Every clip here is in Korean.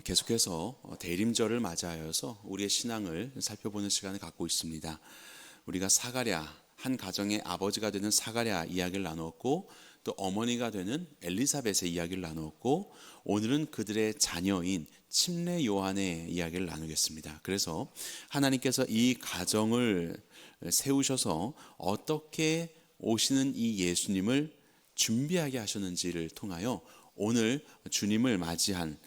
계속해서 대림절을 맞이하여서 우리의 신앙을 살펴보는 시간을 갖고 있습니다. 우리가 사가랴, 한 가정의 아버지가 되는 사가랴 이야기를 나누었고, 또 어머니가 되는 엘리사벳의 이야기를 나누었고, 오늘은 그들의 자녀인 침례 요한의 이야기를 나누겠습니다. 그래서 하나님께서 이 가정을 세우셔서 어떻게 오시는 이 예수님을 준비하게 하셨는지를 통하여 오늘 주님을 맞이한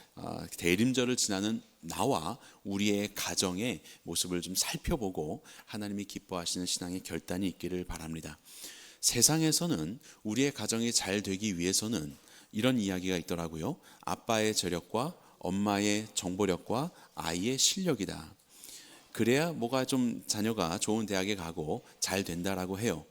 대림절을 지나는 나와 우리의 가정의 모습을 좀 살펴보고 하나님이 기뻐하시는 신앙의 결단이 있기를 바랍니다. 세상에서는 우리의 가정이 잘 되기 위해서는 이런 이야기가 있더라고요. 아빠의 저력과 엄마의 정보력과 아이의 실력이다. 그래야 뭐가 좀 자녀가 좋은 대학에 가고 잘 된다라고 해요.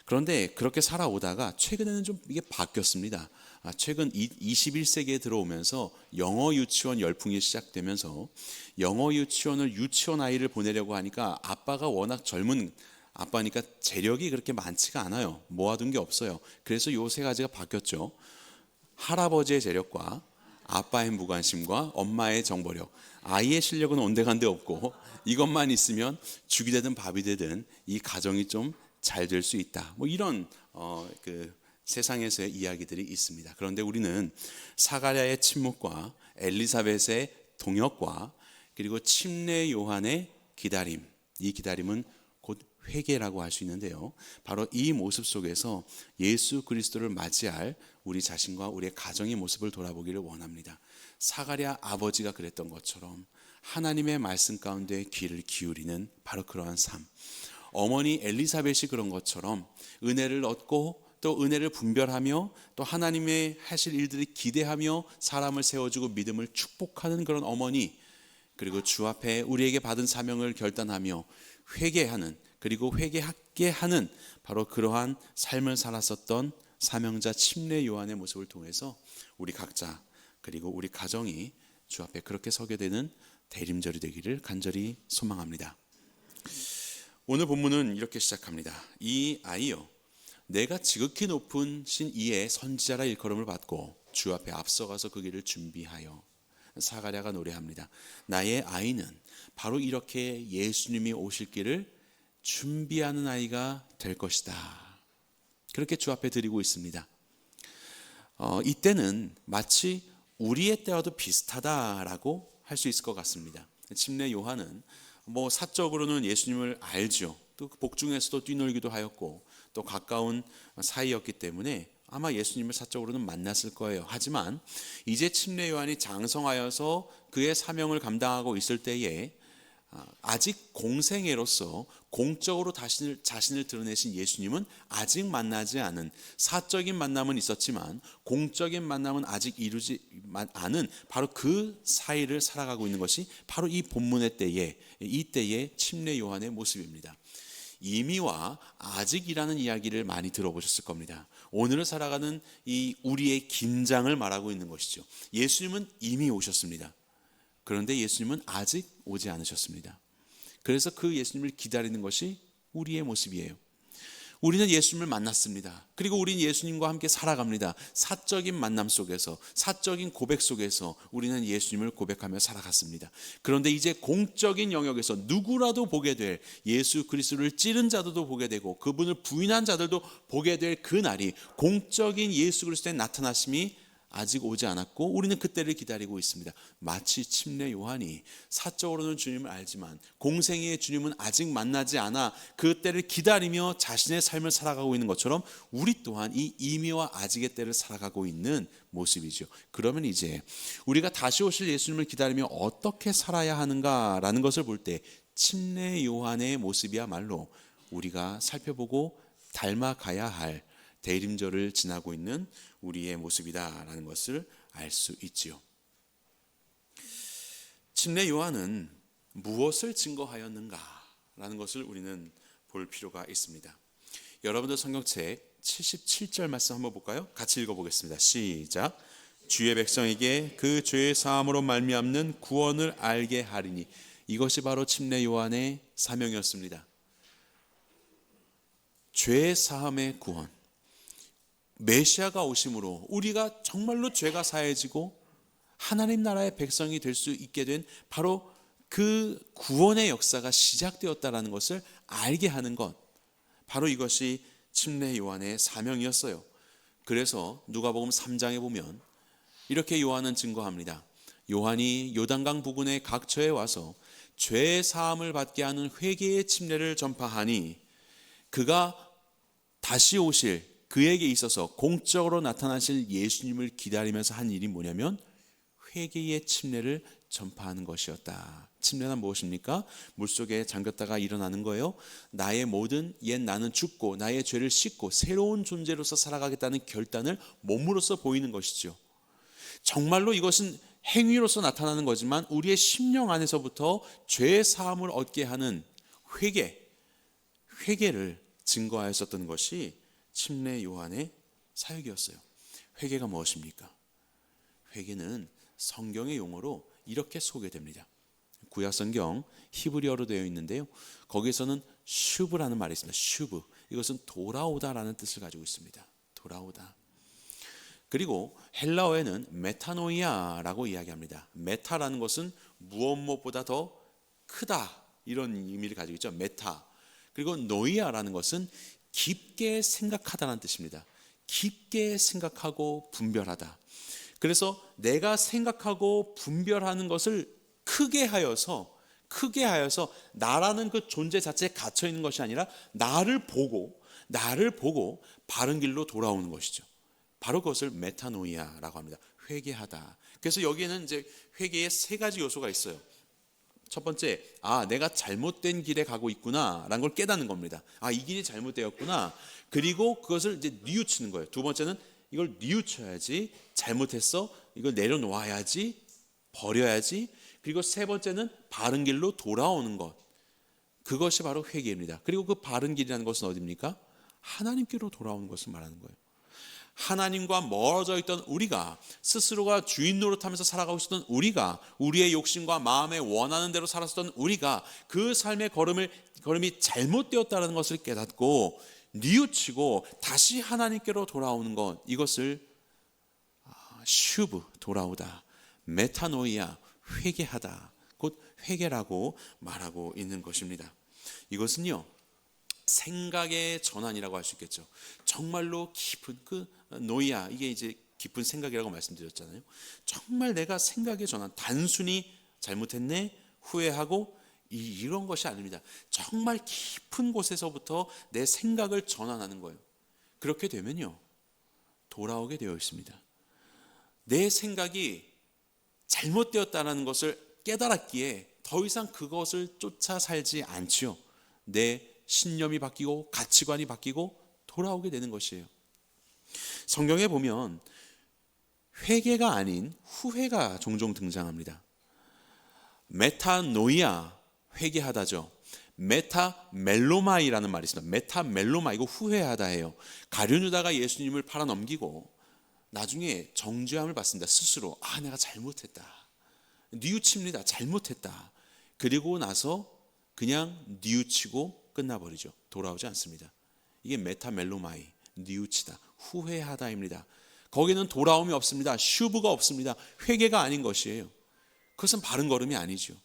그런데 그렇게 살아오다가 최근에는 좀 이게 바뀌었습니다. 최근 21세기에 들어오면서 영어 유치원 열풍이 시작되면서 영어 유치원을 유치원 아이를 보내려고 하니까 아빠가 워낙 젊은 아빠니까 재력이 그렇게 많지가 않아요. 모아둔 게 없어요. 그래서 요 세 가지가 바뀌었죠. 할아버지의 재력과 아빠의 무관심과 엄마의 정보력, 아이의 실력은 온데간데 없고 이것만 있으면 죽이 되든 밥이 되든 이 가정이 좀 잘 될 수 있다. 뭐 이런 세상에서의 이야기들이 있습니다. 그런데 우리는 사가랴의 침묵과 엘리사벳의 동역과 그리고 침례 요한의 기다림, 이 기다림은 곧 회개라고 할 수 있는데요. 바로 이 모습 속에서 예수 그리스도를 맞이할 우리 자신과 우리의 가정의 모습을 돌아보기를 원합니다. 사가랴 아버지가 그랬던 것처럼 하나님의 말씀 가운데 귀를 기울이는 바로 그러한 삶, 어머니 엘리사벳이 그런 것처럼 은혜를 얻고 또 은혜를 분별하며 또 하나님의 하실 일들을 기대하며 사람을 세워주고 믿음을 축복하는 그런 어머니, 그리고 주 앞에 우리에게 받은 사명을 결단하며 회개하는, 그리고 회개하게 하는 바로 그러한 삶을 살았었던 사명자 침례 요한의 모습을 통해서 우리 각자 그리고 우리 가정이 주 앞에 그렇게 서게 되는 대림절이 되기를 간절히 소망합니다. 오늘 본문은 이렇게 시작합니다. 이 아이여, 내가 지극히 높은 신 이의 선지자라 일컬음을 받고 주 앞에 앞서가서 그 길을 준비하여. 사가랴가 노래합니다. 나의 아이는 바로 이렇게 예수님이 오실 길을 준비하는 아이가 될 것이다. 그렇게 주 앞에 드리고 있습니다. 이때는 마치 우리의 때와도 비슷하다라고 할 수 있을 것 같습니다. 침례 요한은 사적으로는 예수님을 알죠. 또 복중에서도 뛰놀기도 하였고 또 가까운 사이였기 때문에 아마 예수님을 사적으로는 만났을 거예요. 하지만 이제 침례 요한이 장성하여서 그의 사명을 감당하고 있을 때에 아직 공생애로서 공적으로 자신을 드러내신 예수님은 아직 만나지 않은, 사적인 만남은 있었지만 공적인 만남은 아직 이루지 않은 바로 그 사이를 살아가고 있는 것이 바로 이 본문의 때에, 이 때의 침례 요한의 모습입니다. 이미와 아직이라는 이야기를 많이 들어보셨을 겁니다. 오늘을 살아가는 이 우리의 긴장을 말하고 있는 것이죠. 예수님은 이미 오셨습니다. 그런데 예수님은 아직 오지 않으셨습니다. 그래서 그 예수님을 기다리는 것이 우리의 모습이에요. 우리는 예수님을 만났습니다. 그리고 우리는 예수님과 함께 살아갑니다. 사적인 만남 속에서, 사적인 고백 속에서 우리는 예수님을 고백하며 살아갔습니다. 그런데 이제 공적인 영역에서 누구라도 보게 될, 예수 그리스도를 찌른 자들도 보게 되고 그분을 부인한 자들도 보게 될 그 날이, 공적인 예수 그리스도의 나타나심이 아직 오지 않았고 우리는 그때를 기다리고 있습니다. 마치 침례 요한이 사적으로는 주님을 알지만 공생애의 주님은 아직 만나지 않아 그때를 기다리며 자신의 삶을 살아가고 있는 것처럼 우리 또한 이 이미와 아직의 때를 살아가고 있는 모습이죠. 그러면 이제 우리가 다시 오실 예수님을 기다리며 어떻게 살아야 하는가라는 것을 볼 때 침례 요한의 모습이야말로 우리가 살펴보고 닮아가야 할 대림절을 지나고 있는 우리의 모습이다라는 것을 알 수 있지요. 침례 요한은 무엇을 증거하였는가라는 것을 우리는 볼 필요가 있습니다. 여러분들 성경책 77절 말씀 한번 볼까요? 같이 읽어보겠습니다. 시작. 주의 백성에게 그 죄의 사함으로 말미암는 구원을 알게 하리니. 이것이 바로 침례 요한의 사명이었습니다. 죄의 사함의 구원, 메시아가 오심으로 우리가 정말로 죄가 사해지고 하나님 나라의 백성이 될 수 있게 된 바로 그 구원의 역사가 시작되었다라는 것을 알게 하는 것, 바로 이것이 침례 요한의 사명이었어요. 그래서 누가복음 3장에 보면 이렇게 요한은 증거합니다. 요한이 요단강 부근의 각처에 와서 죄 사함을 받게 하는 회개의 침례를 전파하니 그가 다시 오실 그에게 있어서 공적으로 나타나실 예수님을 기다리면서 한 일이 뭐냐면 회개의 침례를 전파하는 것이었다. 침례는 무엇입니까? 물속에 잠겼다가 일어나는 거예요. 나의 모든 옛 나는 죽고 나의 죄를 씻고 새로운 존재로서 살아가겠다는 결단을 몸으로써 보이는 것이죠. 정말로 이것은 행위로서 나타나는 거지만 우리의 심령 안에서부터 죄의 사함을 얻게 하는 회개를 증거하였었던 것이 침례 요한의 사역이었어요. 회개가 무엇입니까? 회개는 성경의 용어로 이렇게 소개됩니다. 구약성경 히브리어로 되어 있는데요, 거기에서는 슈브라는 말이 있습니다. 슈브, 이것은 돌아오다라는 뜻을 가지고 있습니다. 돌아오다. 그리고 헬라어에는 메타노이아라고 이야기합니다. 메타라는 것은 무엇보다 더 크다, 이런 의미를 가지고 있죠. 메타. 그리고 노이아라는 것은 깊게 생각하다는 뜻입니다. 깊게 생각하고 분별하다. 그래서 내가 생각하고 분별하는 것을 크게 하여서 나라는 그 존재 자체에 갇혀 있는 것이 아니라 나를 보고 바른 길로 돌아오는 것이죠. 바로 그것을 메타노이아라고 합니다. 회개하다. 그래서 여기에는 이제 회개의 세 가지 요소가 있어요. 첫 번째, 내가 잘못된 길에 가고 있구나라는 걸 깨닫는 겁니다. 이 길이 잘못되었구나. 그리고 그것을 이제 뉘우치는 거예요. 두 번째는 이걸 뉘우쳐야지, 잘못했어, 이걸 내려놓아야지, 버려야지. 그리고 세 번째는 바른 길로 돌아오는 것. 그것이 바로 회개입니다. 그리고 그 바른 길이라는 것은 어디입니까? 하나님께로 돌아오는 것을 말하는 거예요. 하나님과 멀어져 있던 우리가, 스스로가 주인 노릇하면서 살아가고 있었던 우리가, 우리의 욕심과 마음에 원하는 대로 살았었던 우리가 그 삶의 걸음이 잘못되었다는 것을 깨닫고 뉘우치고 다시 하나님께로 돌아오는 것, 이것을 슈브, 돌아오다, 메타노이아, 회개하다, 곧 회개라고 말하고 있는 것입니다. 이것은요, 생각의 전환이라고 할 수 있겠죠. 정말로 깊은 그 노이아, 이게 이제 깊은 생각이라고 말씀드렸잖아요. 정말 내가 생각의 전환, 단순히 잘못했네, 후회하고 이런 것이 아닙니다. 정말 깊은 곳에서부터 내 생각을 전환하는 거예요. 그렇게 되면요, 돌아오게 되어 있습니다. 내 생각이 잘못되었다는 것을 깨달았기에 더 이상 그것을 쫓아 살지 않지요. 내 신념이 바뀌고 가치관이 바뀌고 돌아오게 되는 것이에요. 성경에 보면 회개가 아닌 후회가 종종 등장합니다. 메타노이아, 회개하다죠. 메타멜로마이라는 말이 있습니다. 메타멜로마, 이거 후회하다예요. 가룟 유다가 예수님을 팔아넘기고 나중에 정죄함을 받습니다. 스스로 내가 잘못했다, 뉘우칩니다. 잘못했다. 그리고 나서 그냥 뉘우치고 끝나버리죠. 돌아오지 않습니다. 이게 메타멜로마이, 뉘우치다, 후회하다입니다. 거기는 돌아옴이 없습니다. 슈브가 없습니다. 회개가 아닌 것이에요. 그것은 바른 걸음이 아니죠.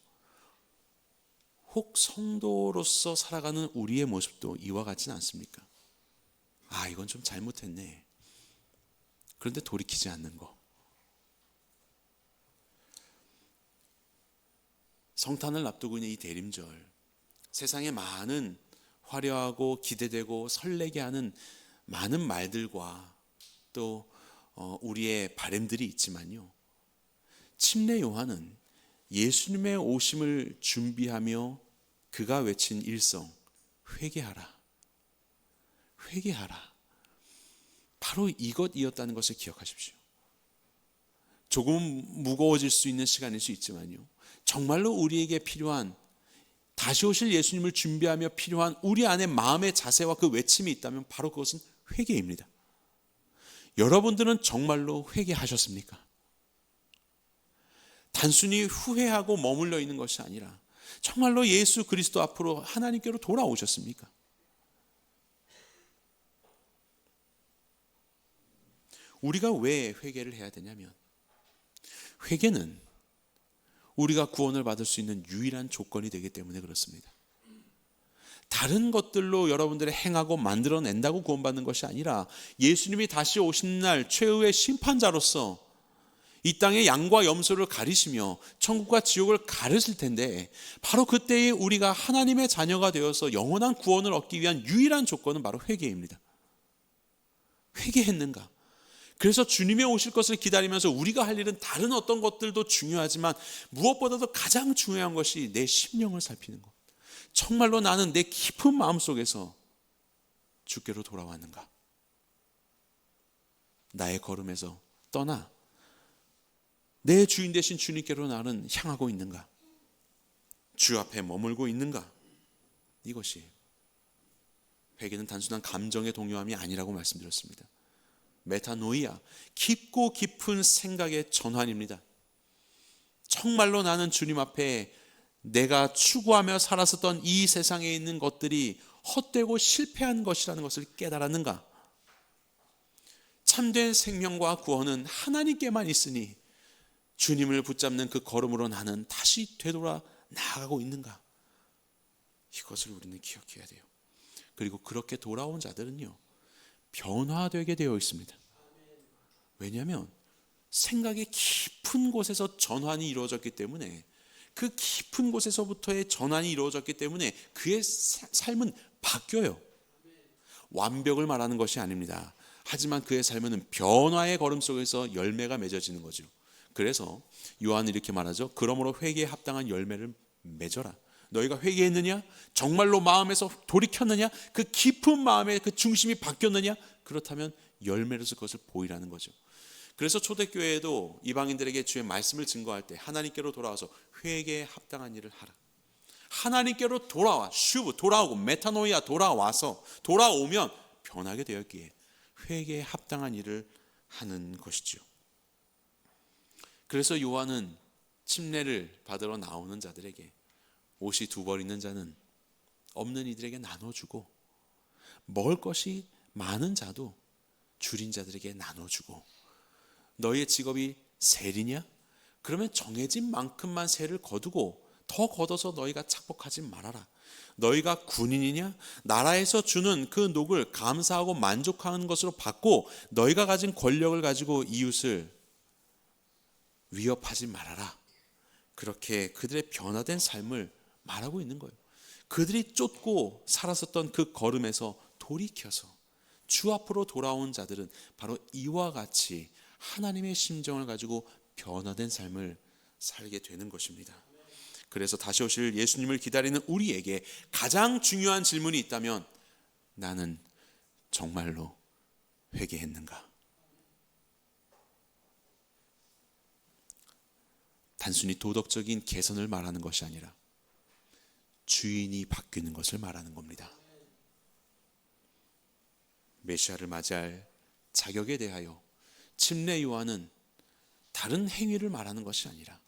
혹 성도로서 살아가는 우리의 모습도 이와 같지는 않습니까? 이건 좀 잘못했네. 그런데 돌이키지 않는 거. 성탄을 앞두고 있는 이 대림절, 세상에 많은 화려하고 기대되고 설레게 하는 많은 말들과 또 우리의 바램들이 있지만요, 침례 요한은 예수님의 오심을 준비하며 그가 외친 일성, 회개하라, 회개하라, 바로 이것이었다는 것을 기억하십시오. 조금 무거워질 수 있는 시간일 수 있지만요, 정말로 우리에게 필요한, 다시 오실 예수님을 준비하며 필요한 우리 안에 마음의 자세와 그 외침이 있다면 바로 그것은 회개입니다. 여러분들은 정말로 회개하셨습니까? 단순히 후회하고 머물러 있는 것이 아니라 정말로 예수 그리스도 앞으로 하나님께로 돌아오셨습니까? 우리가 왜 회개를 해야 되냐면, 회개는 우리가 구원을 받을 수 있는 유일한 조건이 되기 때문에 그렇습니다. 다른 것들로 여러분들이 행하고 만들어낸다고 구원받는 것이 아니라 예수님이 다시 오신 날 최후의 심판자로서 이 땅의 양과 염소를 가리시며 천국과 지옥을 가르실 텐데, 바로 그때에 우리가 하나님의 자녀가 되어서 영원한 구원을 얻기 위한 유일한 조건은 바로 회개입니다. 회개했는가? 그래서 주님의 오실 것을 기다리면서 우리가 할 일은 다른 어떤 것들도 중요하지만 무엇보다도 가장 중요한 것이 내 심령을 살피는 것. 정말로 나는 내 깊은 마음속에서 주께로 돌아왔는가? 나의 걸음에서 떠나 내 주인 되신 주님께로 나는 향하고 있는가? 주 앞에 머물고 있는가? 이것이 회개는 단순한 감정의 동요함이 아니라고 말씀드렸습니다. 메타노이아, 깊고 깊은 생각의 전환입니다. 정말로 나는 주님 앞에 내가 추구하며 살았었던 이 세상에 있는 것들이 헛되고 실패한 것이라는 것을 깨달았는가? 참된 생명과 구원은 하나님께만 있으니 주님을 붙잡는 그 걸음으로 나는 다시 되돌아 나아가고 있는가? 이것을 우리는 기억해야 돼요. 그리고 그렇게 돌아온 자들은요, 변화되게 되어 있습니다. 왜냐하면 생각의 깊은 곳에서 전환이 이루어졌기 때문에, 그 깊은 곳에서부터의 전환이 이루어졌기 때문에 그의 삶은 바뀌어요. 완벽을 말하는 것이 아닙니다. 하지만 그의 삶은 변화의 걸음 속에서 열매가 맺어지는 거죠. 그래서 요한은 이렇게 말하죠. 그러므로 회개에 합당한 열매를 맺어라. 너희가 회개했느냐? 정말로 마음에서 돌이켰느냐? 그 깊은 마음의 그 중심이 바뀌었느냐? 그렇다면 열매로서 그것을 보이라는 거죠. 그래서 초대교회에도 이방인들에게 주의 말씀을 증거할 때 하나님께로 돌아와서 회개에 합당한 일을 하라. 하나님께로 돌아와, 슈브 돌아오고, 메타노이아 돌아와서 돌아오면 변하게 되었기에 회개에 합당한 일을 하는 것이죠. 그래서 요한은 침례를 받으러 나오는 자들에게 옷이 두 벌 있는 자는 없는 이들에게 나눠주고, 먹을 것이 많은 자도 줄인 자들에게 나눠주고, 너희의 직업이 세리냐? 그러면 정해진 만큼만 세를 거두고 더 걷어서 너희가 착복하지 말아라. 너희가 군인이냐? 나라에서 주는 그 녹을 감사하고 만족하는 것으로 받고 너희가 가진 권력을 가지고 이웃을 위협하지 말아라. 그렇게 그들의 변화된 삶을 말하고 있는 거예요. 그들이 쫓고 살았었던 그 걸음에서 돌이켜서 주 앞으로 돌아온 자들은 바로 이와 같이 하나님의 심정을 가지고 변화된 삶을 살게 되는 것입니다. 그래서 다시 오실 예수님을 기다리는 우리에게 가장 중요한 질문이 있다면, 나는 정말로 회개했는가? 단순히 도덕적인 개선을 말하는 것이 아니라 주인이 바뀌는 것을 말하는 겁니다. 메시아를 맞이할 자격에 대하여 침례 요한은 다른 행위를 말하는 것이 아니라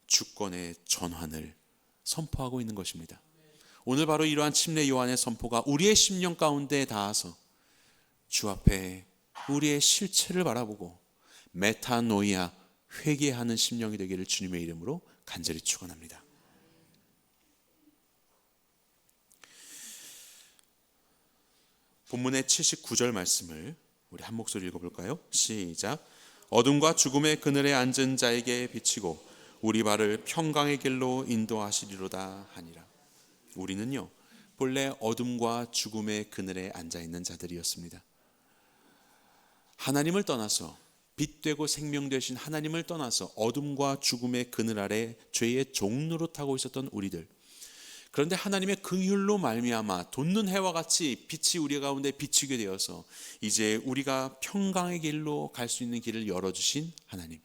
주권의 전환을 선포하고 있는 것입니다. 오늘 바로 이러한 침례 요한의 선포가 우리의 심령 가운데 닿아서 주 앞에 우리의 실체를 바라보고 메타노이아, 회개하는 심령이 되기를 주님의 이름으로 간절히 축원합니다. 본문의 79절 말씀을 우리 한 목소리 읽어볼까요? 시작. 어둠과 죽음의 그늘에 앉은 자에게 비치고 우리 발을 평강의 길로 인도하시리로다 하니라. 우리는요, 본래 어둠과 죽음의 그늘에 앉아있는 자들이었습니다. 하나님을 떠나서, 빛되고 생명 되신 하나님을 떠나서 어둠과 죽음의 그늘 아래 죄의 종노릇하고 있었던 우리들. 그런데 하나님의 긍휼로 말미암아 돋는 해와 같이 빛이 우리 가운데 비치게 되어서 이제 우리가 평강의 길로 갈 수 있는 길을 열어주신 하나님.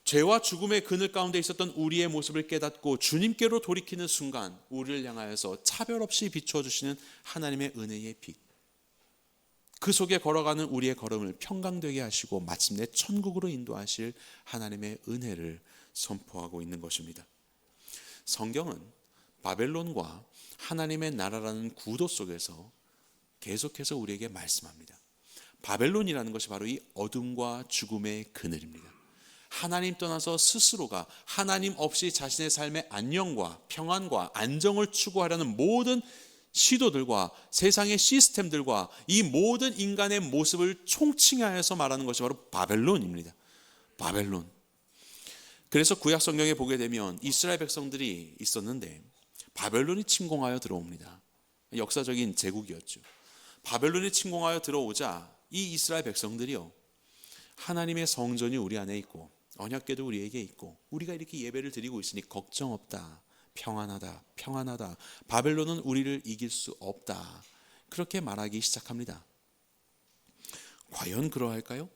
죄와 죽음의 그늘 가운데 있었던 우리의 모습을 깨닫고 주님께로 돌이키는 순간 우리를 향하여서 차별 없이 비추어 주시는 하나님의 은혜의 빛. 그 속에 걸어가는 우리의 걸음을 평강되게 하시고 마침내 천국으로 인도하실 하나님의 은혜를 선포하고 있는 것입니다. 성경은 바벨론과 하나님의 나라라는 구도 속에서 계속해서 우리에게 말씀합니다. 바벨론이라는 것이 바로 이 어둠과 죽음의 그늘입니다. 하나님 떠나서 스스로가 하나님 없이 자신의 삶의 안녕과 평안과 안정을 추구하려는 모든 시도들과 세상의 시스템들과 이 모든 인간의 모습을 총칭하여서 말하는 것이 바로 바벨론입니다. 바벨론. 그래서 구약 성경에 보게 되면 이스라엘 백성들이 있었는데 바벨론이 침공하여 들어옵니다. 역사적인 제국이었죠. 바벨론이 침공하여 들어오자 이 이스라엘 백성들이요, 하나님의 성전이 우리 안에 있고 언약궤도 우리에게 있고 우리가 이렇게 예배를 드리고 있으니 걱정 없다, 평안하다, 평안하다, 바벨론은 우리를 이길 수 없다, 그렇게 말하기 시작합니다. 과연 그러할까요?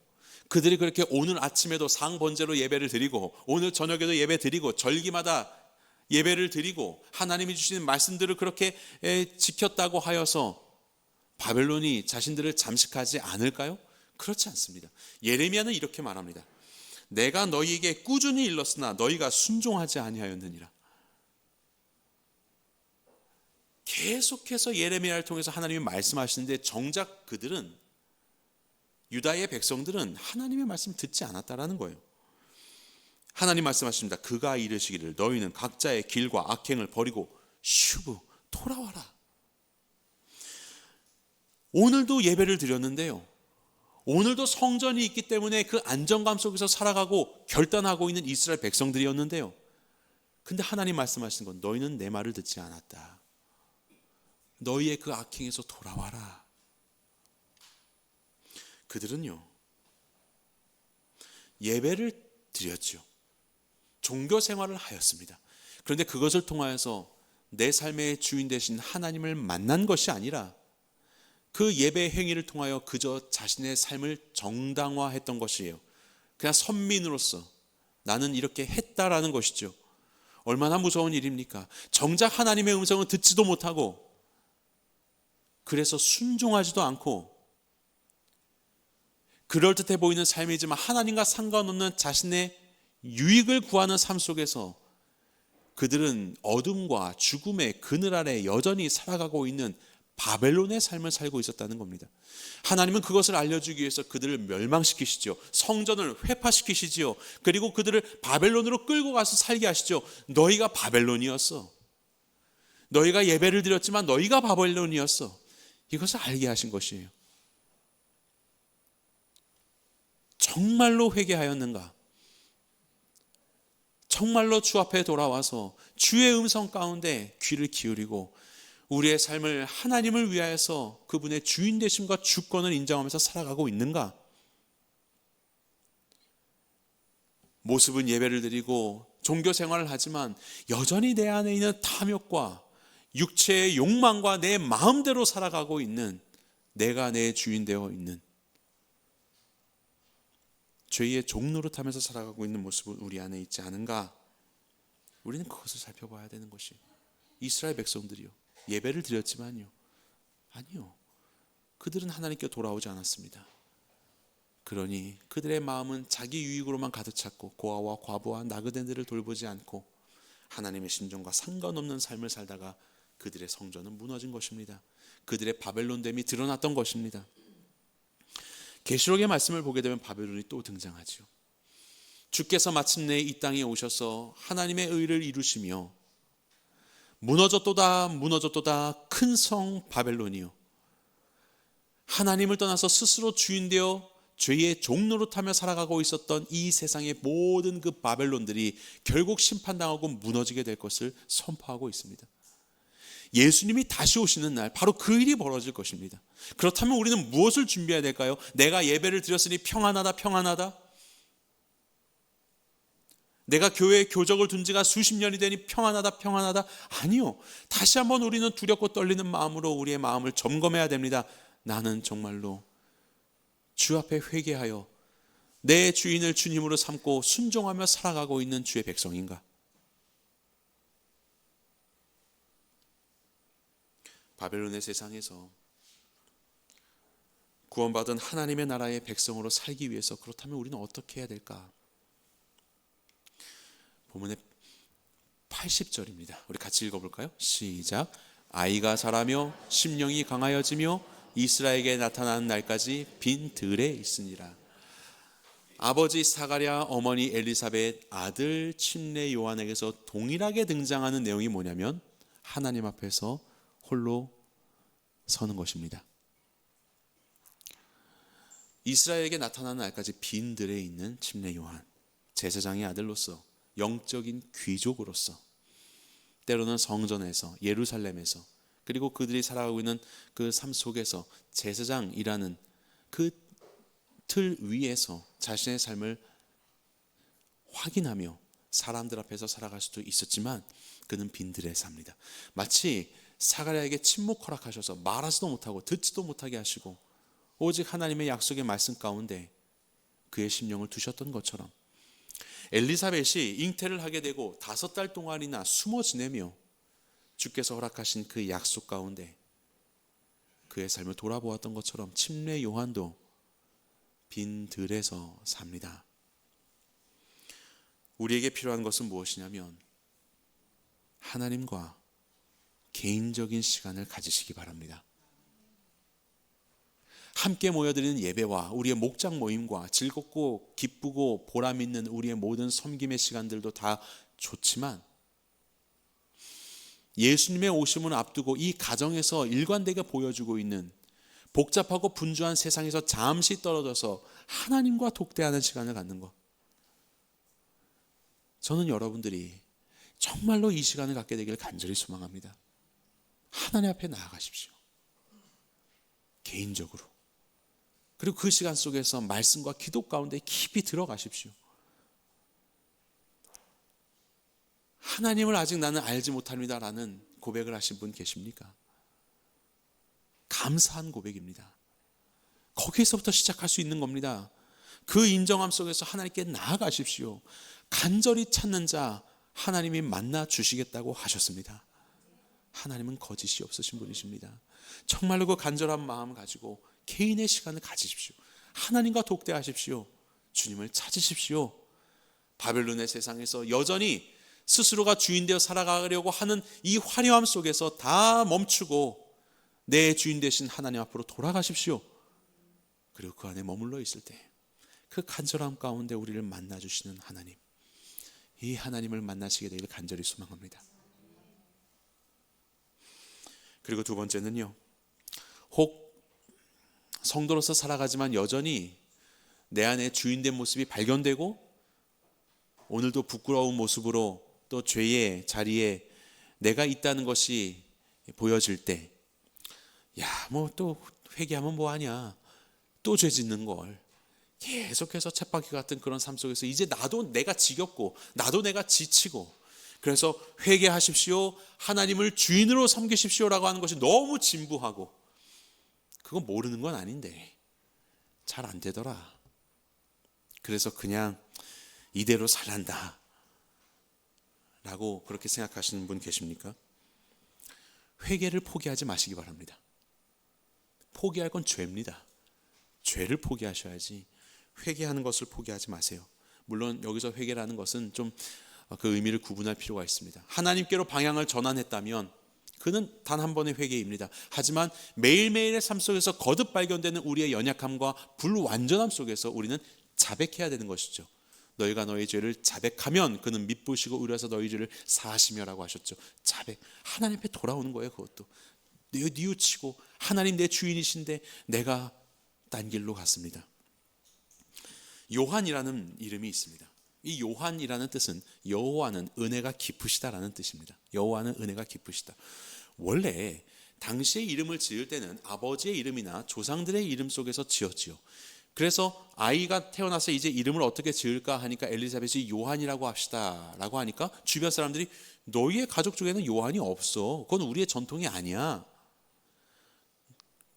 그들이 그렇게 오늘 아침에도 상번제로 예배를 드리고 오늘 저녁에도 예배 드리고 절기마다 예배를 드리고 하나님이 주시는 말씀들을 그렇게 지켰다고 하여서 바벨론이 자신들을 잠식하지 않을까요? 그렇지 않습니다. 예레미야는 이렇게 말합니다. 내가 너희에게 꾸준히 일렀으나 너희가 순종하지 아니하였느니라. 계속해서 예레미야를 통해서 하나님이 말씀하시는데 정작 그들은, 유다의 백성들은 하나님의 말씀 듣지 않았다라는 거예요. 하나님 말씀하십니다. 그가 이르시기를 너희는 각자의 길과 악행을 버리고 슈브 돌아와라. 오늘도 예배를 드렸는데요, 오늘도 성전이 있기 때문에 그 안정감 속에서 살아가고 결단하고 있는 이스라엘 백성들이었는데요, 근데 하나님 말씀하시는 건 너희는 내 말을 듣지 않았다. 너희의 그 악행에서 돌아와라. 그들은요, 예배를 드렸죠. 종교 생활을 하였습니다. 그런데 그것을 통하여서 내 삶의 주인 되신 하나님을 만난 것이 아니라 그 예배 행위를 통하여 그저 자신의 삶을 정당화했던 것이에요. 그냥 선민으로서 나는 이렇게 했다라는 것이죠. 얼마나 무서운 일입니까? 정작 하나님의 음성을 듣지도 못하고 그래서 순종하지도 않고 그럴듯해 보이는 삶이지만 하나님과 상관없는 자신의 유익을 구하는 삶 속에서 그들은 어둠과 죽음의 그늘 아래 여전히 살아가고 있는 바벨론의 삶을 살고 있었다는 겁니다. 하나님은 그것을 알려주기 위해서 그들을 멸망시키시죠. 성전을 회파시키시지요. 그리고 그들을 바벨론으로 끌고 가서 살게 하시죠. 너희가 바벨론이었어. 너희가 예배를 드렸지만 너희가 바벨론이었어. 이것을 알게 하신 것이에요. 정말로 회개하였는가? 정말로 주 앞에 돌아와서 주의 음성 가운데 귀를 기울이고 우리의 삶을 하나님을 위하여서 그분의 주인 되심과 주권을 인정하면서 살아가고 있는가? 모습은 예배를 드리고 종교 생활을 하지만 여전히 내 안에 있는 탐욕과 육체의 욕망과 내 마음대로 살아가고 있는, 내가 내 주인 되어 있는 죄의 종노릇하면서 살아가고 있는 모습은 우리 안에 있지 않은가? 우리는 그것을 살펴봐야 되는 것이, 이스라엘 백성들이요, 예배를 드렸지만요, 아니요, 그들은 하나님께 돌아오지 않았습니다. 그러니 그들의 마음은 자기 유익으로만 가득 찼고 고아와 과부와 나그네들을 돌보지 않고 하나님의 심정과 상관없는 삶을 살다가 그들의 성전은 무너진 것입니다. 그들의 바벨론됨이 드러났던 것입니다. 계시록의 말씀을 보게 되면 바벨론이 또 등장하죠. 주께서 마침내 이 땅에 오셔서 하나님의 의를 이루시며 무너졌도다 무너졌도다 큰 성 바벨론이요, 하나님을 떠나서 스스로 주인되어 죄의 종노릇하며 살아가고 있었던 이 세상의 모든 그 바벨론들이 결국 심판당하고 무너지게 될 것을 선포하고 있습니다. 예수님이 다시 오시는 날 바로 그 일이 벌어질 것입니다. 그렇다면 우리는 무엇을 준비해야 될까요? 내가 예배를 드렸으니 평안하다 평안하다, 내가 교회에 교적을 둔 지가 수십 년이 되니 평안하다 평안하다, 아니요. 다시 한번 우리는 두렵고 떨리는 마음으로 우리의 마음을 점검해야 됩니다. 나는 정말로 주 앞에 회개하여 내 주인을 주님으로 삼고 순종하며 살아가고 있는 주의 백성인가? 바벨론의 세상에서 구원받은 하나님의 나라의 백성으로 살기 위해서, 그렇다면 우리는 어떻게 해야 될까? 본문의 80절입니다. 우리 같이 읽어볼까요? 시작. 아이가 자라며 심령이 강하여지며 이스라엘에게 나타나는 날까지 빈 들에 있으니라. 아버지 사가랴, 어머니 엘리사벳, 아들 침례 요한에게서 동일하게 등장하는 내용이 뭐냐면 하나님 앞에서 홀로 서는 것입니다. 이스라엘에게 나타나는 날까지 빈들에 있는 침례 요한, 제사장의 아들로서, 영적인 귀족으로서, 때로는 성전에서, 예루살렘에서, 그리고 그들이 살아가고 있는 그 삶 속에서 제사장이라는 그 틀 위에서 자신의 삶을 확인하며 사람들 앞에서 살아갈 수도 있었지만 그는 빈들에 삽니다. 마치 사가랴에게 침묵 허락하셔서 말하지도 못하고 듣지도 못하게 하시고 오직 하나님의 약속의 말씀 가운데 그의 심령을 두셨던 것처럼 엘리사벳이 잉태를 하게 되고 5달 동안이나 숨어 지내며 주께서 허락하신 그 약속 가운데 그의 삶을 돌아보았던 것처럼 침례 요한도 빈들에서 삽니다. 우리에게 필요한 것은 무엇이냐면 하나님과 개인적인 시간을 가지시기 바랍니다. 함께 모여드리는 예배와 우리의 목장 모임과 즐겁고 기쁘고 보람 있는 우리의 모든 섬김의 시간들도 다 좋지만 예수님의 오심을 앞두고 이 가정에서 일관되게 보여주고 있는 복잡하고 분주한 세상에서 잠시 떨어져서 하나님과 독대하는 시간을 갖는 것, 저는 여러분들이 정말로 이 시간을 갖게 되기를 간절히 소망합니다. 하나님 앞에 나아가십시오. 개인적으로. 그리고 그 시간 속에서 말씀과 기도 가운데 깊이 들어가십시오. 하나님을 아직 나는 알지 못합니다라는 고백을 하신 분 계십니까? 감사한 고백입니다. 거기에서부터 시작할 수 있는 겁니다. 그 인정함 속에서 하나님께 나아가십시오. 간절히 찾는 자 하나님이 만나 주시겠다고 하셨습니다. 하나님은 거짓이 없으신 분이십니다. 정말로 그 간절한 마음 가지고 개인의 시간을 가지십시오. 하나님과 독대하십시오. 주님을 찾으십시오. 바벨론의 세상에서 여전히 스스로가 주인 되어 살아가려고 하는 이 화려함 속에서 다 멈추고 내 주인 되신 하나님 앞으로 돌아가십시오. 그리고 그 안에 머물러 있을 때 그 간절함 가운데 우리를 만나주시는 하나님, 이 하나님을 만나시게 되기를 간절히 소망합니다. 그리고 두 번째는요, 혹 성도로서 살아가지만 여전히 내 안에 주인된 모습이 발견되고 오늘도 부끄러운 모습으로 또 죄의 자리에 내가 있다는 것이 보여질 때, 야, 뭐 또 회개하면 뭐하냐, 또 죄 짓는 걸 계속해서 쳇바퀴 같은 그런 삶 속에서 이제 나도 내가 지겹고 나도 내가 지치고, 그래서 회개하십시오, 하나님을 주인으로 섬기십시오라고 하는 것이 너무 진부하고, 그건 모르는 건 아닌데 잘 안 되더라, 그래서 그냥 이대로 살란다 라고 그렇게 생각하시는 분 계십니까? 회개를 포기하지 마시기 바랍니다. 포기할 건 죄입니다. 죄를 포기하셔야지 회개하는 것을 포기하지 마세요. 물론 여기서 회개라는 것은 좀 그 의미를 구분할 필요가 있습니다. 하나님께로 방향을 전환했다면 그는 단 한 번의 회개입니다. 하지만 매일매일의 삶 속에서 거듭 발견되는 우리의 연약함과 불완전함 속에서 우리는 자백해야 되는 것이죠. 너희가 너희 죄를 자백하면 그는 미쁘시고 의로워서 너희 죄를 사하시며라고 하셨죠. 자백, 하나님 앞에 돌아오는 거예요. 그것도 뉘우치고 하나님 내 주인이신데 내가 딴 길로 갔습니다. 요한이라는 이름이 있습니다. 이 요한이라는 뜻은 여호와는 은혜가 깊으시다라는 뜻입니다. 여호와는 은혜가 깊으시다. 원래 당시의 이름을 지을 때는 아버지의 이름이나 조상들의 이름 속에서 지었지요. 그래서 아이가 태어나서 이제 이름을 어떻게 지을까 하니까 엘리사벳이 요한이라고 합시다 라고 하니까 주변 사람들이 너희의 가족 중에는 요한이 없어, 그건 우리의 전통이 아니야,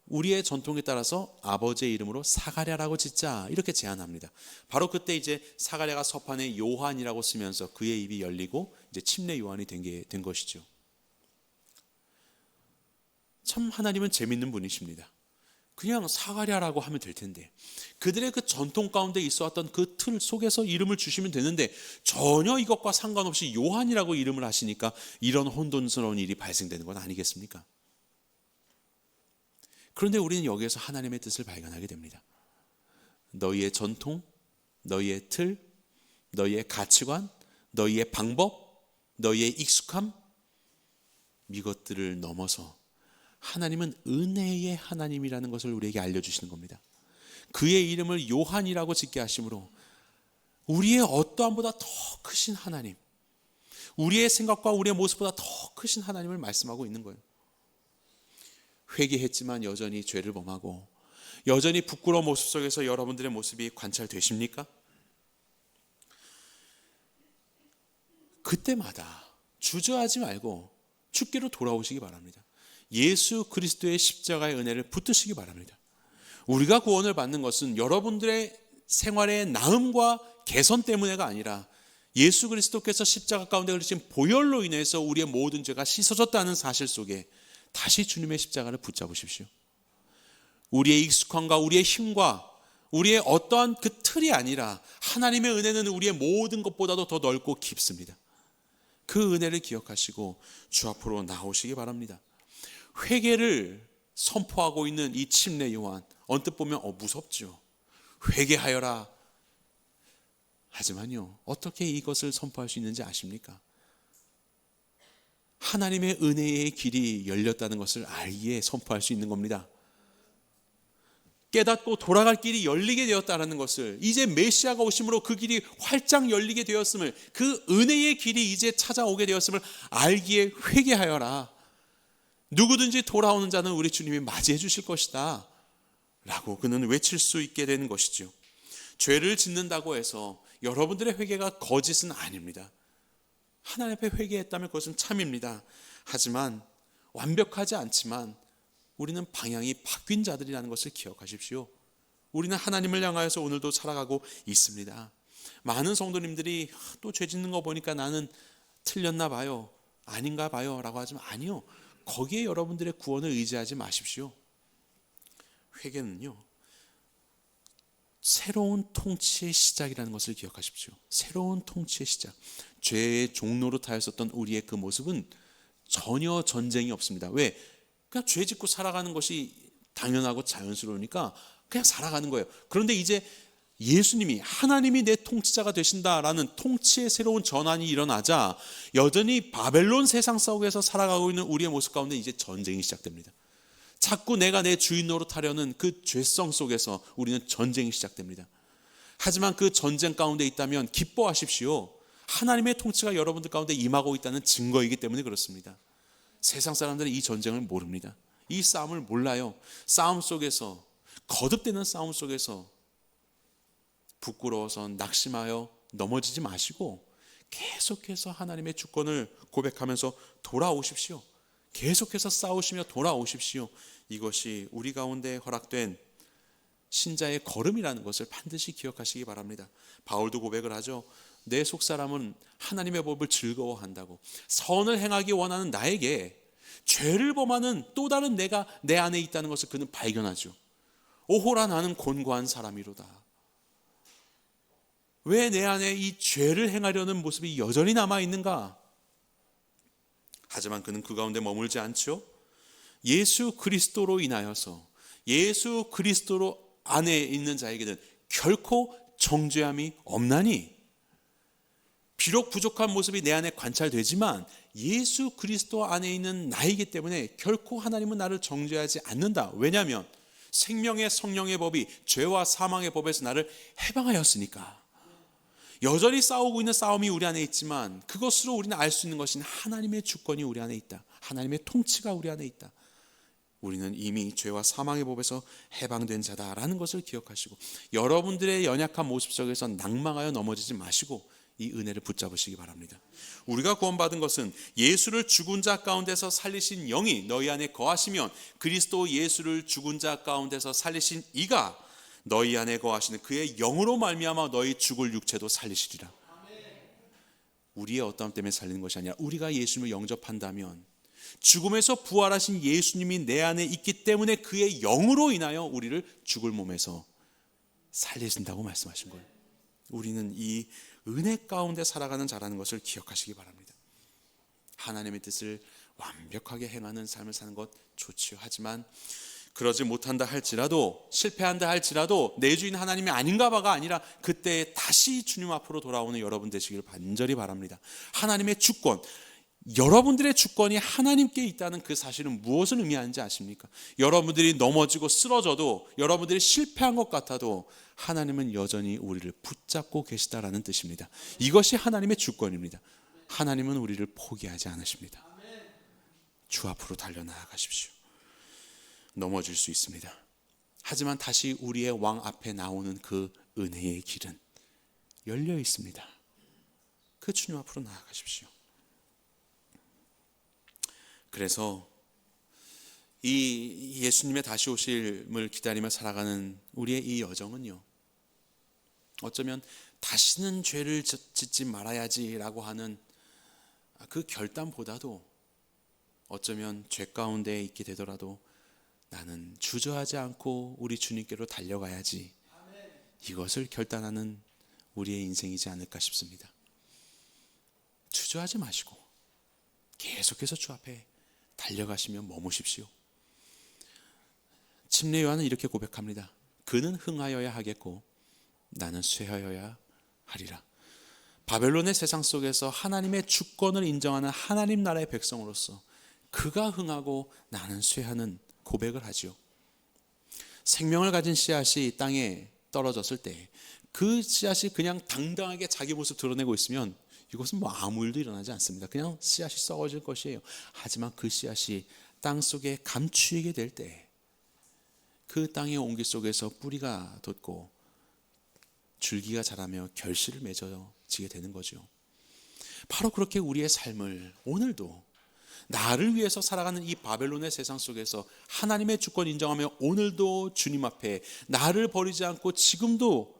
우리의 전통에 따라서 아버지의 이름으로 사가랴라고 짓자, 이렇게 제안합니다. 바로 그때 이제 사가랴가 서판에 요한이라고 쓰면서 그의 입이 열리고 이제 침례 요한이 된 것이죠. 참 하나님은 재밌는 분이십니다. 그냥 사가랴라고 하면 될 텐데, 그들의 그 전통 가운데 있어왔던 그 틀 속에서 이름을 주시면 되는데 전혀 이것과 상관없이 요한이라고 이름을 하시니까 이런 혼돈스러운 일이 발생되는 건 아니겠습니까? 그런데 우리는 여기에서 하나님의 뜻을 발견하게 됩니다. 너희의 전통, 너희의 틀, 너희의 가치관, 너희의 방법, 너희의 익숙함, 이것들을 넘어서 하나님은 은혜의 하나님이라는 것을 우리에게 알려주시는 겁니다. 그의 이름을 요한이라고 짓게 하심으로 우리의 어떠함보다 더 크신 하나님, 우리의 생각과 우리의 모습보다 더 크신 하나님을 말씀하고 있는 거예요. 회개했지만 여전히 죄를 범하고 여전히 부끄러운 모습 속에서 여러분들의 모습이 관찰되십니까? 그때마다 주저하지 말고 주께로 돌아오시기 바랍니다. 예수 그리스도의 십자가의 은혜를 붙드시기 바랍니다. 우리가 구원을 받는 것은 여러분들의 생활의 나음과 개선 때문에가 아니라 예수 그리스도께서 십자가 가운데 흘리신 보혈로 인해서 우리의 모든 죄가 씻어졌다는 사실 속에 다시 주님의 십자가를 붙잡으십시오. 우리의 익숙함과 우리의 힘과 우리의 어떠한 그 틀이 아니라 하나님의 은혜는 우리의 모든 것보다도 더 넓고 깊습니다. 그 은혜를 기억하시고 주 앞으로 나오시기 바랍니다. 회개를 선포하고 있는 이 침례 요한, 언뜻 보면 무섭죠. 회개하여라. 하지만요, 어떻게 이것을 선포할 수 있는지 아십니까? 하나님의 은혜의 길이 열렸다는 것을 알기에 선포할 수 있는 겁니다. 깨닫고 돌아갈 길이 열리게 되었다는 것을, 이제 메시아가 오심으로 그 길이 활짝 열리게 되었음을, 그 은혜의 길이 이제 찾아오게 되었음을 알기에 회개하여라. 누구든지 돌아오는 자는 우리 주님이 맞이해 주실 것이다 라고 그는 외칠 수 있게 되는 것이죠. 죄를 짓는다고 해서 여러분들의 회개가 거짓은 아닙니다. 하나님 앞에 회개했다면 그것은 참입니다. 하지만 완벽하지 않지만 우리는 방향이 바뀐 자들이라는 것을 기억하십시오. 우리는 하나님을 향하여서 오늘도 살아가고 있습니다. 많은 성도님들이 또 죄 짓는 거 보니까 나는 틀렸나 봐요, 아닌가 봐요 라고 하지만 아니요, 거기에 여러분들의 구원을 의지하지 마십시오. 회개는요, 새로운 통치의 시작이라는 것을 기억하십시오. 새로운 통치의 시작. 죄의 종로로 타였었던 우리의 그 모습은 전혀 전쟁이 없습니다. 왜? 그냥 죄 짓고 살아가는 것이 당연하고 자연스러우니까 그냥 살아가는 거예요. 그런데 이제 예수님이, 하나님이 내 통치자가 되신다라는 통치의 새로운 전환이 일어나자 여전히 바벨론 세상 속에서 살아가고 있는 우리의 모습 가운데 이제 전쟁이 시작됩니다. 자꾸 내가 내 주인 노릇하려는 그 죄성 속에서 우리는 전쟁이 시작됩니다. 하지만 그 전쟁 가운데 있다면 기뻐하십시오. 하나님의 통치가 여러분들 가운데 임하고 있다는 증거이기 때문에 그렇습니다. 세상 사람들은 이 전쟁을 모릅니다. 이 싸움을 몰라요. 싸움 속에서, 거듭되는 싸움 속에서 부끄러워서 낙심하여 넘어지지 마시고 계속해서 하나님의 주권을 고백하면서 돌아오십시오. 계속해서 싸우시며 돌아오십시오. 이것이 우리 가운데 허락된 신자의 걸음이라는 것을 반드시 기억하시기 바랍니다. 바울도 고백을 하죠. 내 속사람은 하나님의 법을 즐거워한다고. 선을 행하기 원하는 나에게 죄를 범하는 또 다른 내가 내 안에 있다는 것을 그는 발견하죠. 오호라 나는 곤고한 사람이로다. 왜 내 안에 이 죄를 행하려는 모습이 여전히 남아있는가? 하지만 그는 그 가운데 머물지 않죠. 예수 그리스도로 인하여서, 예수 그리스도로 안에 있는 자에게는 결코 정죄함이 없나니, 비록 부족한 모습이 내 안에 관찰되지만 예수 그리스도 안에 있는 나이기 때문에 결코 하나님은 나를 정죄하지 않는다. 왜냐하면 생명의 성령의 법이 죄와 사망의 법에서 나를 해방하였으니까. 여전히 싸우고 있는 싸움이 우리 안에 있지만 그것으로 우리는 알 수 있는 것은 하나님의 주권이 우리 안에 있다. 하나님의 통치가 우리 안에 있다. 우리는 이미 죄와 사망의 법에서 해방된 자다라는 것을 기억하시고 여러분들의 연약한 모습 속에서 낭망하여 넘어지지 마시고 이 은혜를 붙잡으시기 바랍니다. 우리가 구원받은 것은 예수를 죽은 자 가운데서 살리신 영이 너희 안에 거하시면 그리스도 예수를 죽은 자 가운데서 살리신 이가 너희 안에 거하시는 그의 영으로 말미암아 너희 죽을 육체도 살리시리라. 우리의 어떠함 때문에 살리는 것이 아니라 우리가 예수님을 영접한다면 죽음에서 부활하신 예수님이 내 안에 있기 때문에 그의 영으로 인하여 우리를 죽을 몸에서 살리신다고 말씀하신 거예요. 우리는 이 은혜 가운데 살아가는 자라는 것을 기억하시기 바랍니다. 하나님의 뜻을 완벽하게 행하는 삶을 사는 것 좋지요. 하지만 그러지 못한다 할지라도, 실패한다 할지라도 내 주인 하나님이 아닌가 봐가 아니라 그때 다시 주님 앞으로 돌아오는 여러분 되시기를 간절히 바랍니다. 하나님의 주권, 여러분들의 주권이 하나님께 있다는 그 사실은 무엇을 의미하는지 아십니까? 여러분들이 넘어지고 쓰러져도, 여러분들이 실패한 것 같아도 하나님은 여전히 우리를 붙잡고 계시다라는 뜻입니다. 이것이 하나님의 주권입니다. 하나님은 우리를 포기하지 않으십니다. 주 앞으로 달려나가십시오. 넘어질 수 있습니다. 하지만 다시 우리의 왕 앞에 나오는 그 은혜의 길은 열려 있습니다. 그 주님 앞으로 나아가십시오. 그래서 이 예수님의 다시 오심을 기다리며 살아가는 우리의 이 여정은요, 어쩌면 다시는 죄를 짓지 말아야지라고 하는 그 결단보다도, 어쩌면 죄 가운데 있게 되더라도 나는 주저하지 않고 우리 주님께로 달려가야지, 이것을 결단하는 우리의 인생이지 않을까 싶습니다. 주저하지 마시고 계속해서 주 앞에 달려가시며 머무십시오. 침례 요한은 이렇게 고백합니다. 그는 흥하여야 하겠고 나는 쇠하여야 하리라. 바벨론의 세상 속에서 하나님의 주권을 인정하는 하나님 나라의 백성으로서 그가 흥하고 나는 쇠하는 고백을 하죠. 생명을 가진 씨앗이 땅에 떨어졌을 때 그 씨앗이 그냥 당당하게 자기 모습 드러내고 있으면 이것은 뭐 아무 일도 일어나지 않습니다. 그냥 씨앗이 썩어질 것이에요. 하지만 그 씨앗이 땅 속에 감추이게 될 때 그 땅의 온기 속에서 뿌리가 돋고 줄기가 자라며 결실을 맺어지게 되는 거죠. 바로 그렇게 우리의 삶을 오늘도 나를 위해서 살아가는 이 바벨론의 세상 속에서 하나님의 주권 인정하며 오늘도 주님 앞에 나를 버리지 않고 지금도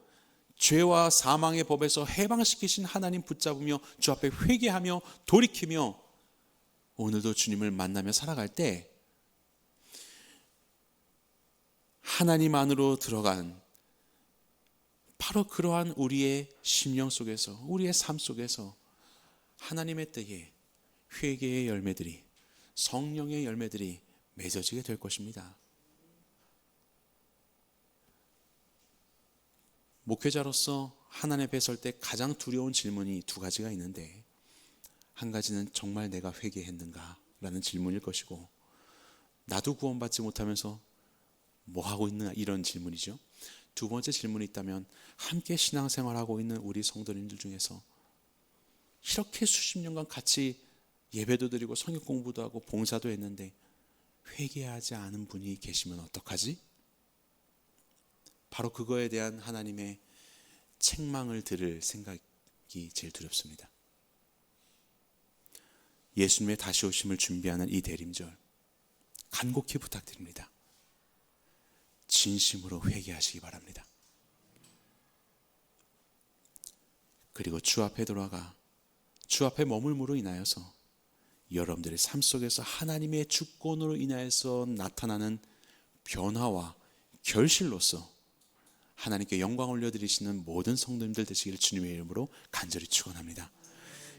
죄와 사망의 법에서 해방시키신 하나님 붙잡으며 주 앞에 회개하며 돌이키며 오늘도 주님을 만나며 살아갈 때 하나님 안으로 들어간 바로 그러한 우리의 심령 속에서, 우리의 삶 속에서 하나님의 때에 회개의 열매들이, 성령의 열매들이 맺어지게 될 것입니다. 목회자로서 하나님 앞에 설 때 가장 두려운 질문이 두 가지가 있는데, 한 가지는 정말 내가 회개했는가 라는 질문일 것이고, 나도 구원받지 못하면서 뭐 하고 있느냐 이런 질문이죠. 두 번째 질문이 있다면, 함께 신앙생활하고 있는 우리 성도님들 중에서 이렇게 수십 년간 같이 예배도 드리고 성경 공부도 하고 봉사도 했는데 회개하지 않은 분이 계시면 어떡하지? 바로 그거에 대한 하나님의 책망을 들을 생각이 제일 두렵습니다. 예수님의 다시 오심을 준비하는 이 대림절, 간곡히 부탁드립니다. 진심으로 회개하시기 바랍니다. 그리고 주 앞에 돌아가 주 앞에 머물므로 인하여서 여러분들의 삶 속에서 하나님의 주권으로 인하여서 나타나는 변화와 결실로서 하나님께 영광 올려드리시는 모든 성도님들 되시기를 주님의 이름으로 간절히 축원합니다.